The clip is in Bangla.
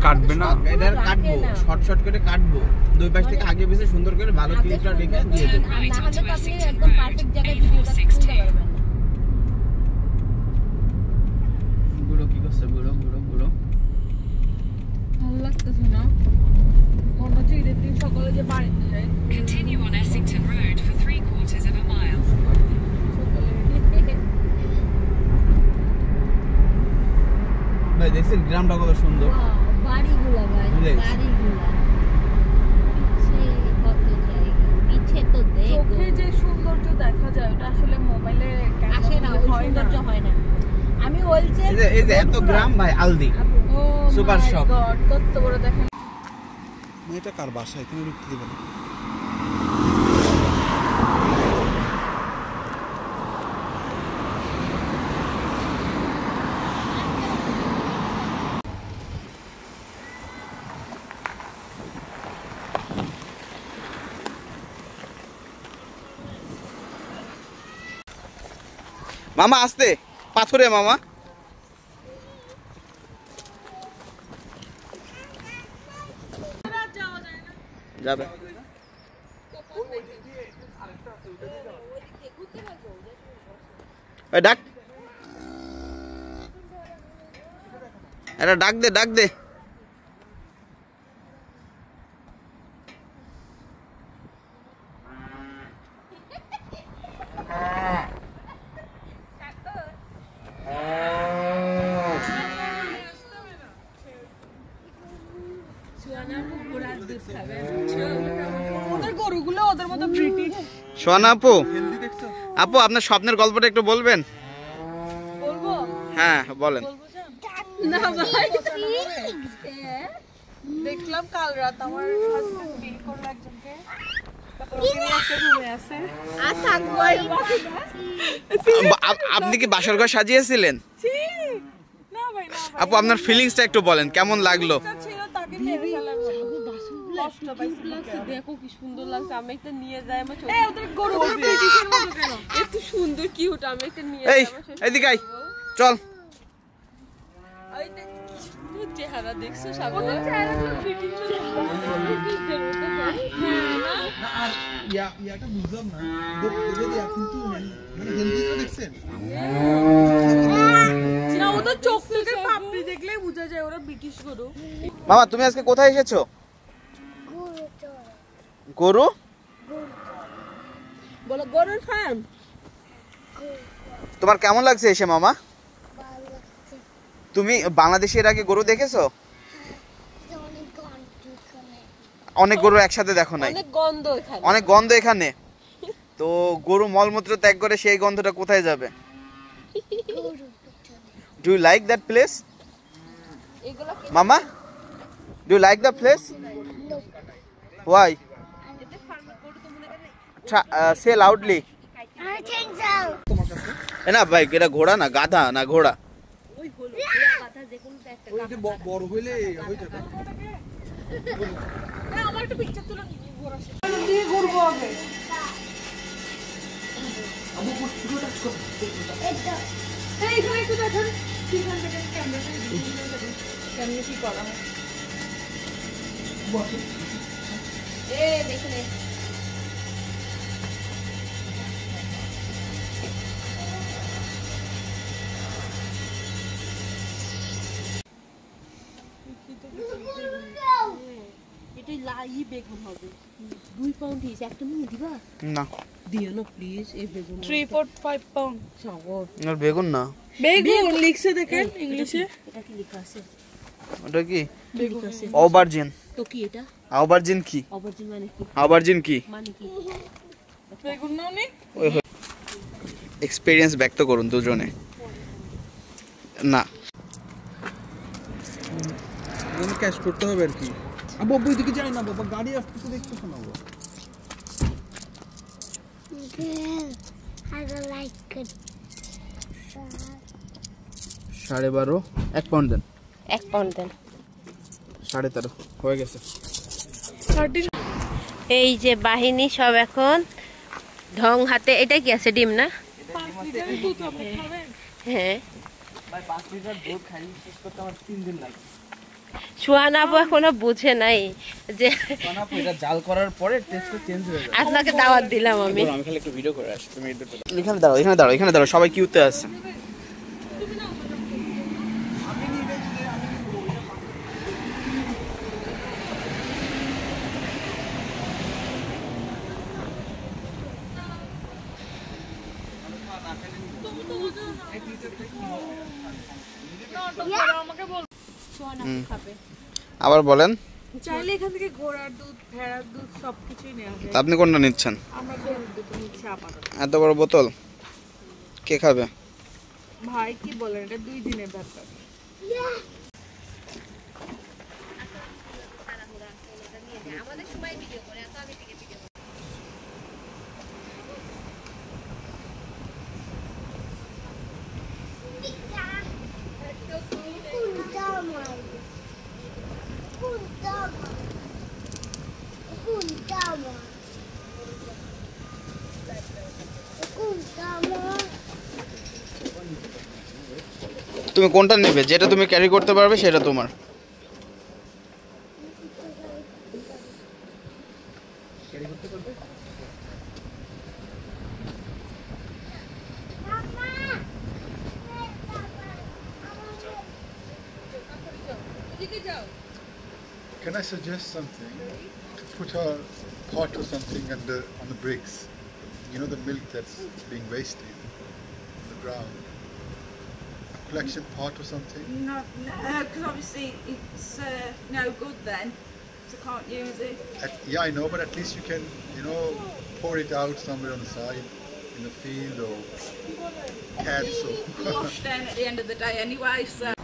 কাটবে না, এটা কাটবো, শর্ট শর্ট করে কাটবো, দুই পাশ থেকে আগে পিছে সুন্দর করে ভালো ক্লিপটা রেখে দিয়ে দেব। না হলে তো আপনি একদম পারফেক্ট জায়গায় ভিডিওটা তুলতে পারবেন। বুড়ো কি করছে? বুড়ো বুড়ো বুড়ো ভালো লাগতেছে না, মনে হচ্ছে ঈদের দিন সকালে যে বাড়িতে যাই। Continue on Essington Road for 3/4 of a mile. ভাই দেখছেন গ্রামটা কত সুন্দর, বাড়িগুলা ভাই, বাড়িগুলা পিছে কত জায়গা, পিছে তো দেখো চোখে যে সৌন্দর্য দেখা যায় ওটা আসলে মোবাইলে আসে না, ওই সৌন্দর্য হয় না। আমি বলছি এই যে এত গ্রাম ভাই, আলদি ও সুপার শপ। কত বড় দেখেন। এটা কার বাসা? এখানে ঢুকতে দিবেন? মামা আসতে পাথরে মামা। যাবে ডাক, এটা ডাক দে, ডাক দে। ওদের গরুগুলো ওদের মতো ব্রিটিশ। সোনা আপু, আপু আপনার স্বপ্নের গল্পটা একটু বলবেন? বলবো? হ্যাঁ বলেন। না ভাই, দেখলাম কাল রাত আমার হাজবেন্ড বিল করলো একজনকে, তারপর ওকে নিয়ে একটা রুমে আছে। আপনি কি বাসর ঘর সাজিয়েছিলেন? না ভাই না, আপু আপনার ফিলিংসটা একটু বলেন, কেমন লাগলো? ছিল তাকে মেরে ফেলার মতো। কষ্ট পাইছি। দেখো কি সুন্দর লাগছে, আমি একটা নিয়ে যাই আমার এই ওদের গরুগুলো ব্রিটিশের মতো কেন? এত সুন্দর কিউট, আমি একটা নিয়ে এই এদিকে আয়, চল। সুন্দর চেহারা দেখছো সাগর? ওদের চেহারাগুলো ব্রিটিশের ব্রিটিশদের মতো ভাই। আর ইয়াটা বুঝলাম না, কিন্তু মানে হেলদিটা দেখছেন? না, ওদের চোখ থেকে পাপড়ি দেখলেই বোঝা যায় ওরা ব্রিটিশ গরু। মামা তুমি আজকে কোথায় এসেছো? গরু? বলো গরুর ফার্ম। তোমার কেমন লাগছে এসে মামা? তুমি বাংলাদেশের আগে গরু দেখেছো? অনেক গরু একসাথে দেখো নাই? অনেক গন্ধ এখানে, অনেক গন্ধ এখানে। তো গরু মলমূত্র ত্যাগ করে সেই গন্ধটা কোথায় যাবে? Do you like that place মামা? Do you like the place? Why? Say loudly. না ভাই, এটা ঘোড়া না, গাধা না ঘোড়া। বড় হইলে হয়ে যাবে। আমার একটা পিকচার তুলে দিয়ে ঘুরবো আগে। এইখানে একটু দেখেন, এখান থেকে ক্যামেরাটা কেমনি কি করা হয়। দেখে নে। এটা লাই বেগুন হবে 2 পাউন্ড হিস, একটা নিয়ে দিবা? না দিও না প্লিজ, এই বেগুন 3-4-5 পাউন্ড সাগর। আর বেগুন না, বেগুন লিখছে দেখেন ইংলিশে। এটা কি লেখা আছে? ওটা কি? বেগুন আছে অবার্জিন। তো কি এটা? অবার্জিন কি? অবর্জিন মানে কি? অবার্জিন কি? মানে কি? বেগুন নাও নি। এক্সপেরিয়েন্স ব্যক্ত করুন দুজনে। না ক্যাশ করতে হবে আর কি। আবু ওইদিকে যাই না বাবা, গাড়ি আসতে দেখতে শোনাবো। সাড়ে 12, 1 পাউন্ড দেন। 1 পাউন্ড দেন। 13.5 হয়ে গেছে। এই যে বাহিনী সব এখন ঢং হাতে। এটা কি আছে? ডিম না? হ্যাঁ ভাই 5 লিটার দুধ খাই শেষ করতে আমার 3 দিন লাগে। সুহানা আপু এখনো বুঝে নাই যে কারণ আপু এটা জাল করার পরে টেস্টটা চেঞ্জ হয়ে যায়। আপনাকে দাওয়াত দিলাম আমি। আমি খালি একটু ভিডিও করে আসি, তুমি এখানে দাঁড়াও, এখানে দাঁড়াও, এখানে দাঁড়াও, সবাই কিউতে আছে। আবার বলেন, চাইলে এখান থেকে ঘোড়ার দুধ, ভেড়ার দুধ সবকিছুই নেওয়া যায়। তা আপনি কোনটা নিচ্ছেন? আমরা গরুর দুধ নিচ্ছি আপাতত। এত বড় বোতল কে খাবে? ভাই কি বলেন, এটা 2 দিনের ব্যাপার। তুমি কোনটা নেবে? যেটা তুমি ক্যারি করতে পারবে সেটা তোমার। Can I suggest something? To put a pot or something on the bricks. You know the milk that's being wasted on the ground. A collection pot or something. No, because obviously it's no good then, so can't use it. Yeah, I know, but at least you can, pour it out somewhere on the side, in the field or cats or. Wash down at the end of the day anyway, so.